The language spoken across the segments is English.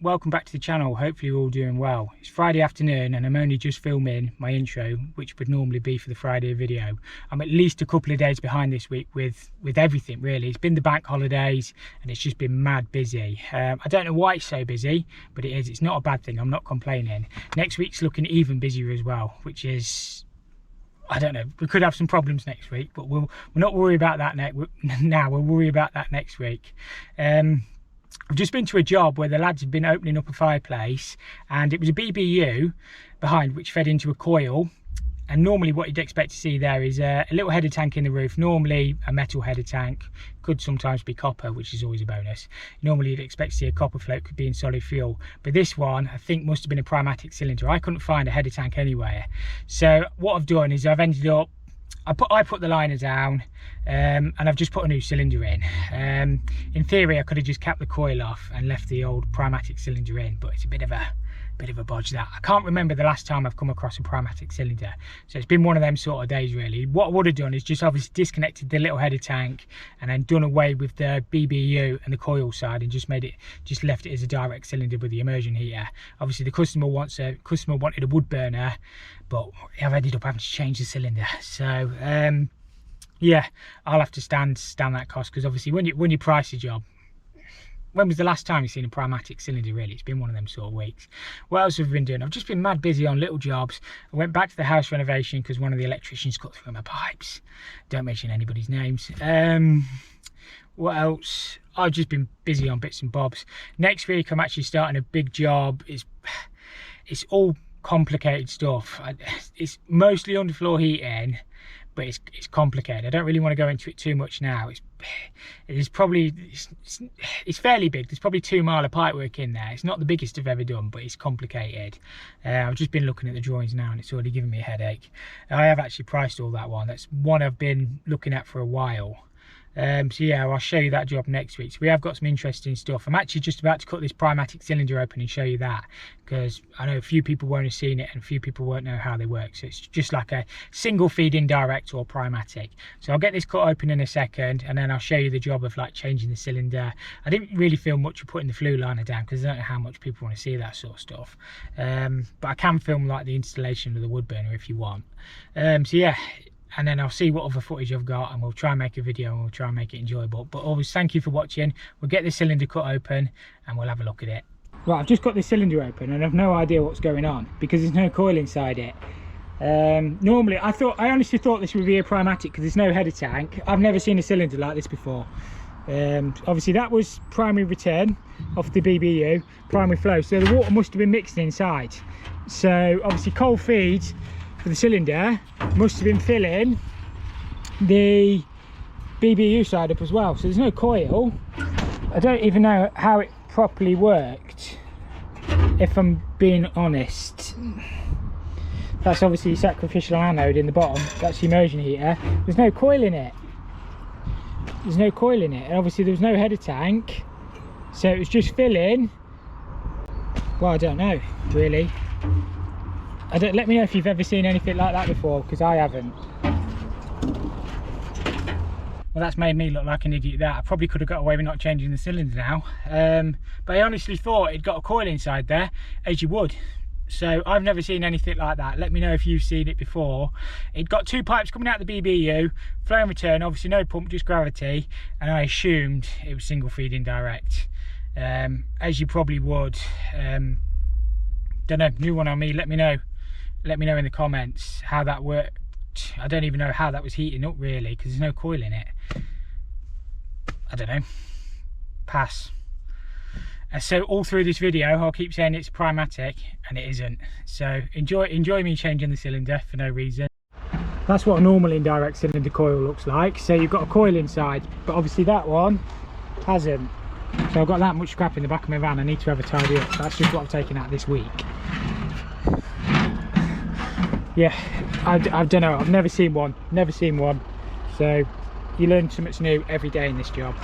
welcome back to the channel. Hopefully you're all doing well. It's Friday afternoon and I'm only just filming my intro, which would normally be for the Friday video. I'm at least a couple of days behind this week with everything really. It's been the bank holidays and it's just been mad busy. I don't know why it's so busy, but it is. It's not a bad thing. I'm not complaining. Next week's looking even busier as well, which is, I don't know, we could have some problems next week, but we'll not worry about that now. We'll worry about that next week. I've just been to a job where the lads have been opening up a fireplace, and it was a BBU behind which fed into a coil. And normally what you'd expect to see there is a little header tank in the roof, normally a metal header tank, could sometimes be copper, which is always a bonus. Normally you'd expect to see a copper float, could be in solid fuel, but this one I think must have been a pneumatic cylinder. I couldn't find a header tank anywhere, so what I've done is I've ended up, I put the liner down and I've just put a new cylinder in. In theory I could have just capped the coil off and left the old pneumatic cylinder in, but it's a bit of a bodge that. I can't remember the last time I've come across a pneumatic cylinder, so it's been one of them sort of days really. What I would have done is just obviously disconnected the little header tank and then done away with the BBU and the coil side and just left it as a direct cylinder with the immersion heater. Obviously the customer wanted a wood burner, but I've ended up having to change the cylinder, so yeah, I'll have to stand that cost, because obviously when you price a job, when was the last time you've seen a pneumatic cylinder really? It's been one of them sort of weeks. What else have we been doing? I've just been mad busy on little jobs. I went back to the house renovation because one of the electricians cut through my pipes. Don't mention anybody's names. What else? I've just been busy on bits and bobs. Next week I'm actually starting a big job. It's all complicated stuff. It's mostly underfloor heating, but it's complicated. I don't really want to go into it too much now. It's fairly big. There's probably 2 mile of pipework in there. It's not the biggest I've ever done, but it's complicated. I've just been looking at the drawings now and it's already giving me a headache. I have actually priced all that one. That's one I've been looking at for a while. So yeah, I'll show you that job next week. So we have got some interesting stuff. I'm actually just about to cut this pneumatic cylinder open and show you that, because I know a few people won't have seen it and a few people won't know how they work. So it's just like a single feed indirect or pneumatic. So I'll get this cut open in a second and then I'll show you the job of like changing the cylinder. I didn't really feel much of putting the flue liner down because I don't know how much people want to see that sort of stuff. But I can film like the installation of the wood burner if you want. So yeah, and then I'll see what other footage I've got and we'll try and make a video and we'll try and make it enjoyable. But always thank you for watching. We'll get this cylinder cut open and we'll have a look at it. Right, I've just got this cylinder open and I've no idea what's going on because there's no coil inside it. Normally I honestly thought this would be a pneumatic because there's no header tank. I've never seen a cylinder like this before. Obviously that was primary return off the BBU, primary flow, so the water must have been mixed inside. So obviously cold feed for the cylinder must have been filling the BBU side up as well, so there's no coil. I don't even know how it properly worked, if I'm being honest. That's obviously sacrificial anode in the bottom, that's the immersion heater. There's no coil in it. There's no coil in it, and obviously there was no header tank, so it was just filling. Well, I don't know really. Let me know if you've ever seen anything like that before, because I haven't. Well, that's made me look like an idiot there. I probably could have got away with not changing the cylinder now. But I honestly thought it got a coil inside there, as you would. So I've never seen anything like that. Let me know if you've seen it before. It got 2 pipes coming out of the BBU, flow and return, obviously no pump, just gravity, and I assumed it was single feed indirect. As you probably would. Don't know, new one on me. Let me know in the comments how that worked. I don't even know how that was heating up really, because there's no coil in it. I don't know. Pass. And so all through this video I'll keep saying it's pneumatic and it isn't. So enjoy me changing the cylinder for no reason. That's what a normal indirect cylinder coil looks like. So you've got a coil inside, but obviously that one hasn't. So I've got that much scrap in the back of my van. I need to have a tidy up. That's just what I've taken out this week. Yeah, I don't know, I've never seen one, so you learn something new every day in this job.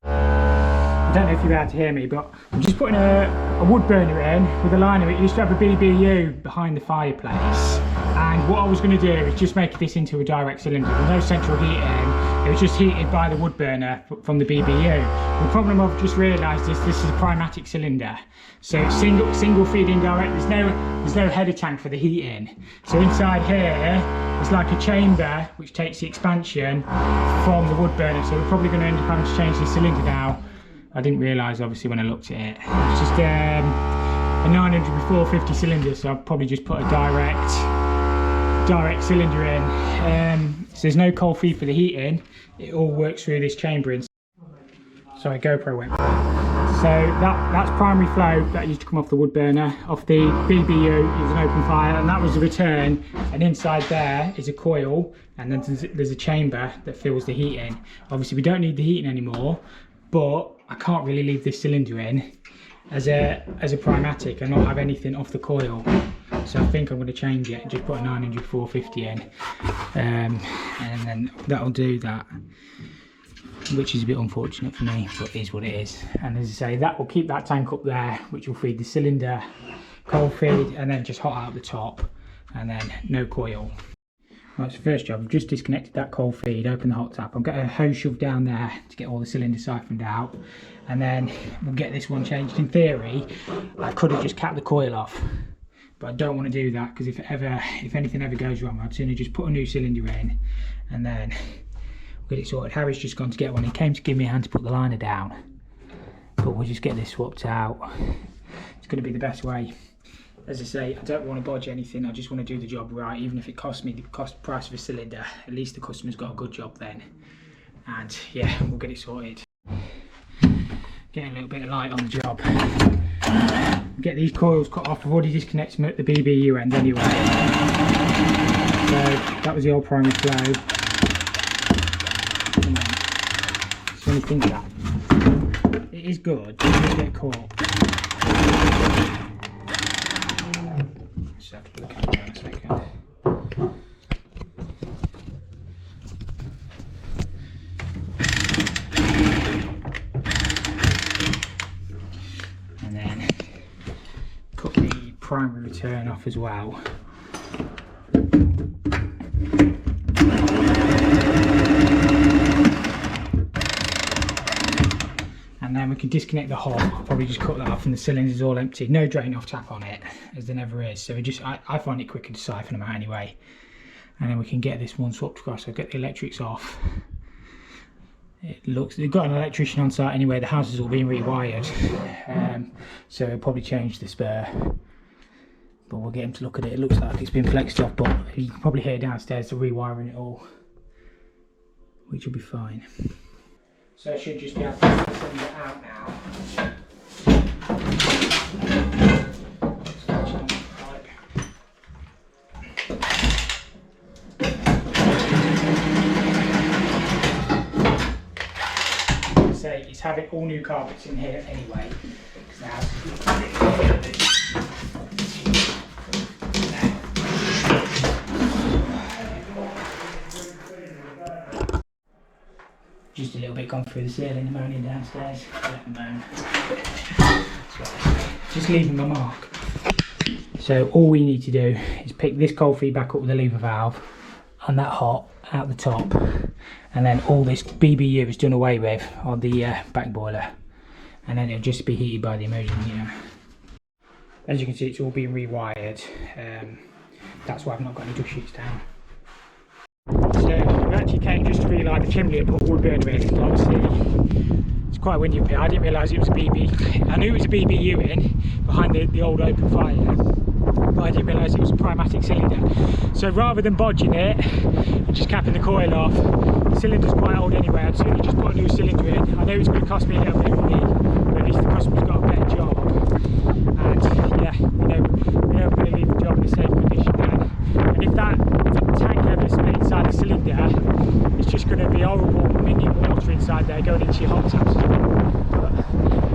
I don't know if you're able to hear me, but I'm just putting a wood burner in with a liner. It used to have a BBU behind the fireplace, and what I was going to do is just make this into a direct cylinder with no central heating, It was just heated by the wood burner from the BBU. The problem I've just realised is this is a pneumatic cylinder, so single feed indirect. There's no header tank for the heating. So inside here it's like a chamber which takes the expansion from the wood burner. So we're probably going to end up having to change the cylinder now. I didn't realise obviously when I looked at it. It's just a 900 by 450 cylinder, so I've probably just put a direct cylinder in. So there's no cold feed for the heating. It all works through this chamber. Sorry, GoPro went. So that's primary flow that used to come off the wood burner. Off the BBU is an open fire, and that was the return. And inside there is a coil, and then there's a chamber that fills the heating. Obviously we don't need the heating anymore, but I can't really leave this cylinder in as a pneumatic and not have anything off the coil. So I think I'm going to change it and just put a 900 450 in, and then that'll do that, which is a bit unfortunate for me, but it is what it is. And as I say, that will keep that tank up there, which will feed the cylinder, cold feed, and then just hot out the top, and then no coil. Right, so first job, I've just disconnected that cold feed, open the hot tap. I've got a hose shoved down there to get all the cylinders siphoned out, and then we'll get this one changed. In theory, I could have just capped the coil off, but I don't want to do that, because if anything ever goes wrong, I'd sooner just put a new cylinder in and then we'll get it sorted. Harry's just gone to get one. He came to give me a hand to put the liner down, but we'll just get this swapped out. It's going to be the best way. As I say, I don't want to bodge anything. I just want to do the job right, even if it costs me the price of a cylinder. At least the customer's got a good job then. And yeah, we'll get it sorted. Getting a little bit of light on the job. Get these coils cut off. I've already disconnected them at the BBU end anyway. So that was the old primary flow. And then, it's the only thing that it is good, but you get caught. Just have to put the camera down a second. And then cut the primary return off as well. And then we can disconnect the hob. I'll probably just cut that off, and the cylinder's all empty. No drain off tap on it, as there never is. So I find it quicker to siphon them out anyway. And then we can get this one swapped across. So get the electrics off. They've got an electrician on site anyway. The house is all being rewired, so we'll probably change the spare. But we'll get him to look at it. It looks like it's been flexed off, but you can probably hear downstairs the rewiring it all, which will be fine. So I should just be able to send it out now. Say it's having all new carpets in here anyway. Just a little bit gone through the ceiling, ammonia downstairs. Just leaving my mark. So all we need to do is pick this cold feed back up with the lever valve and that hot out the top, and then all this BBU is done away with on the back boiler, and then it'll just be heated by the immersion heater. As you can see, it's all been rewired. That's why I've not got any dust sheets down. So we actually came just to relight the chimney and put wood burner in. Obviously it's quite windy up here. I didn't realise it was a BB. I knew it was a BBU in behind the old open fire, but I didn't realise it was a pneumatic cylinder. So rather than bodging it and just capping the coil off, the cylinder's quite old anyway, I'd sooner just put a new cylinder in. I know it's going to cost me a little bit of money, but at least the customer's got a better job. And yeah, we know we're going to leave the job in a safe condition then. And if that tank ever split inside the cylinder, it's just going to be horrible minging water inside there going into your hot taps. But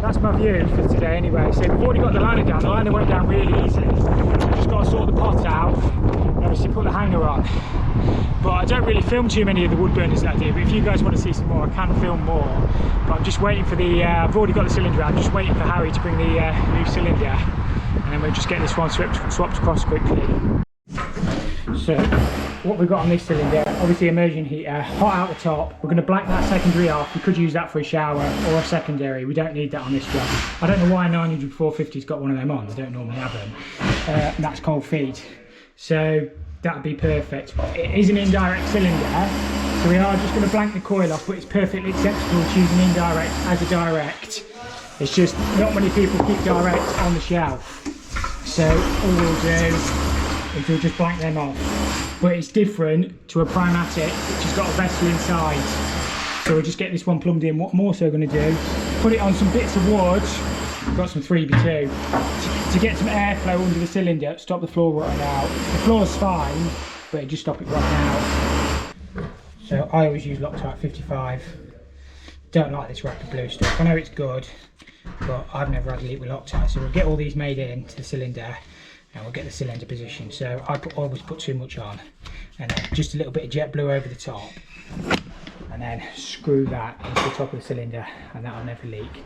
that's my view for today anyway. So we've already got the liner down. The liner went down really easily. We've just got to sort the pot out and obviously put the hanger on. But I don't really film too many of the wood burners that I do, but if you guys want to see some more, I can film more. But I'm just waiting for the, I've already got the cylinder out, I'm just waiting for Harry to bring the new cylinder, and then we'll just get this one swapped across quickly. So what we've got on this cylinder, obviously immersion heater, hot out the top. We're going to blank that secondary off. We could use that for a shower or a secondary. We don't need that on this job. I don't know why 900 450's got one of them on. I don't normally have them. And that's cold feet. So that'd be perfect. It is an indirect cylinder, so we are just going to blank the coil off, but it's perfectly acceptable to use an indirect as a direct. It's just not many people keep directs on the shelf. So all we'll do is we'll just blank them off. But it's different to a Primatic, which has got a vessel inside. So we'll just get this one plumbed in. What I'm also going to do, put it on some bits of wood. I've got some 3x2 to get some airflow under the cylinder, stop the floor rotting out. The floor's fine, but it just stop it rotting out. So I always use Loctite 55. Don't like this Rapid Blue stuff. I know it's good, but I've never had a leak with Loctite. So we'll get all these made into the cylinder and we'll get the cylinder positioned. So I always put too much on, and then just a little bit of jet blue over the top, and then screw that into the top of the cylinder, and that'll never leak.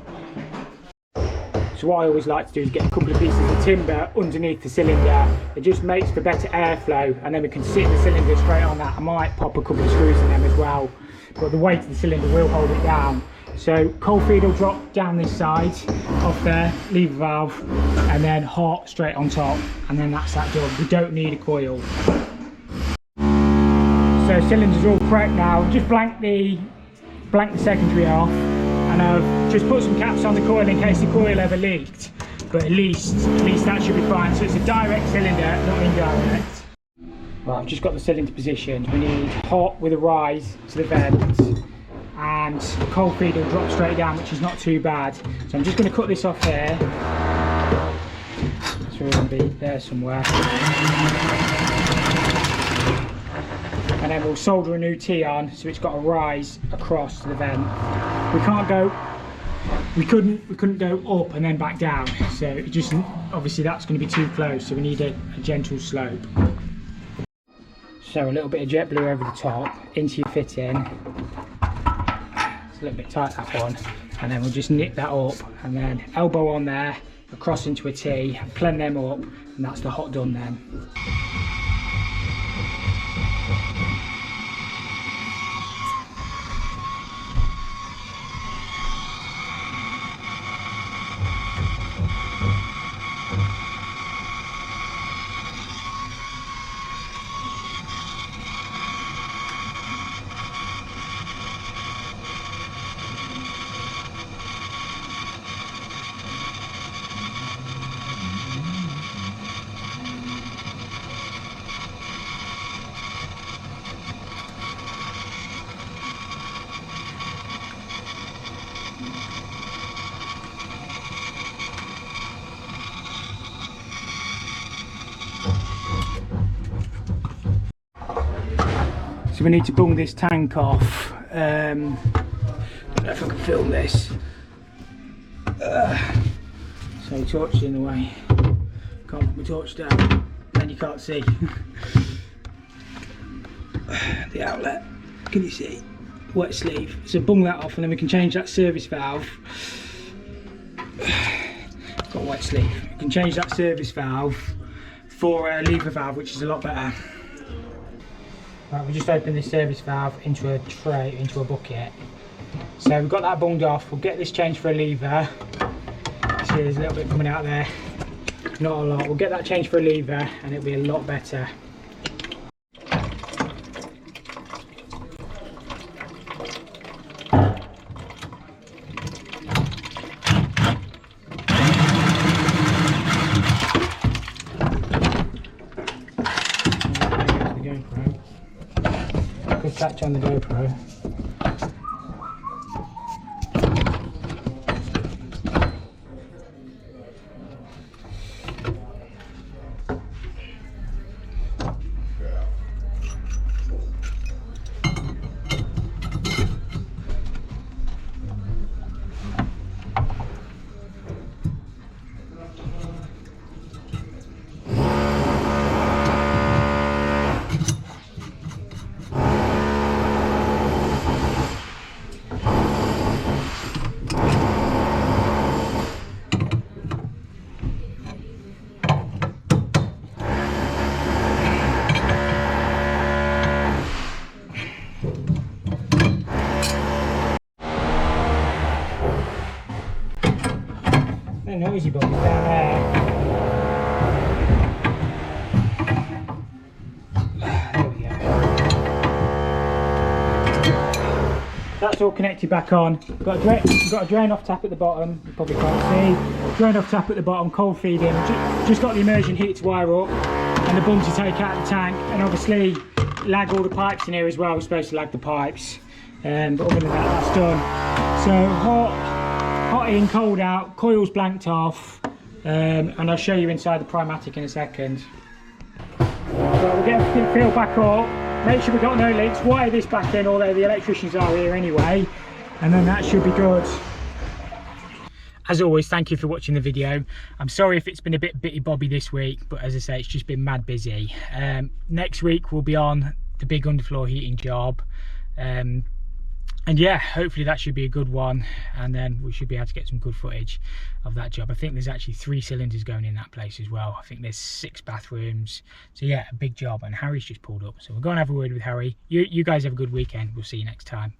So what I always like to do is get a couple of pieces of timber underneath the cylinder. It just makes for better airflow, and then we can sit the cylinder straight on that. I might pop a couple of screws in them as well, but the weight of the cylinder will hold it down. So cold feed will drop down this side off there, lever valve, and then hot straight on top, and then that's that done. We don't need a coil. So cylinder's all prepped now. Just blank the secondary off, and I've just put some caps on the coil in case the coil ever leaked. But at least that should be fine. So it's a direct cylinder, not indirect. Right, I've just got the cylinder positioned. We need hot with a rise to the vent, and cold feed will drop straight down, which is not too bad. So I'm just going to cut this off here. So we're going to be there somewhere. And then we'll solder a new T on, so it's got a rise across to the vent. We couldn't go up and then back down. So it just, obviously that's going to be too close. So we need a gentle slope. So a little bit of jet blue over the top into your fitting. It's a little bit tight, that one, and then we'll just knit that up, and then elbow on there, across into a T, plumb them up, and that's the hot done then. So we need to bung this tank off. I don't know if I can film this. So torch is in the way. Can't put my torch down, then you can't see. The outlet, can you see? Wet sleeve. So bung that off, and then we can change that service valve. Got a wet sleeve. We can change that service valve for a lever valve, which is a lot better. Right, we just opened this service valve into a tray, into a bucket. So we've got that bunged off. We'll get this changed for a lever. See, there's a little bit coming out there. Not a lot. We'll get that changed for a lever, and it'll be a lot better. Good catch on the GoPro. getting noisy bubbles down there. There we go. That's all connected back on. Got a drain off tap at the bottom. You probably can't see. Drain off tap at the bottom, cold feeding. Just got the immersion heater to wire up, and the bung to take out of the tank, and obviously lag all the pipes in here as well. We're supposed to lag the pipes, but other than that, that's done. So hot in, cold out, coils blanked off, and I'll show you inside the Primatic in a second. Well, we'll get everything filled back up, make sure we've got no leaks, wire this back in, although the electricians are here anyway, and then that should be good. As always, thank you for watching the video. I'm sorry if it's been a bit bitty-bobby this week, but as I say, it's just been mad busy. Next week we'll be on the big underfloor heating job. And yeah, hopefully that should be a good one, and then we should be able to get some good footage of that job. I think there's actually 3 cylinders going in that place as well. I think there's 6 bathrooms. So yeah, a big job, and Harry's just pulled up. So we'll go and have a word with Harry. You guys have a good weekend. We'll see you next time.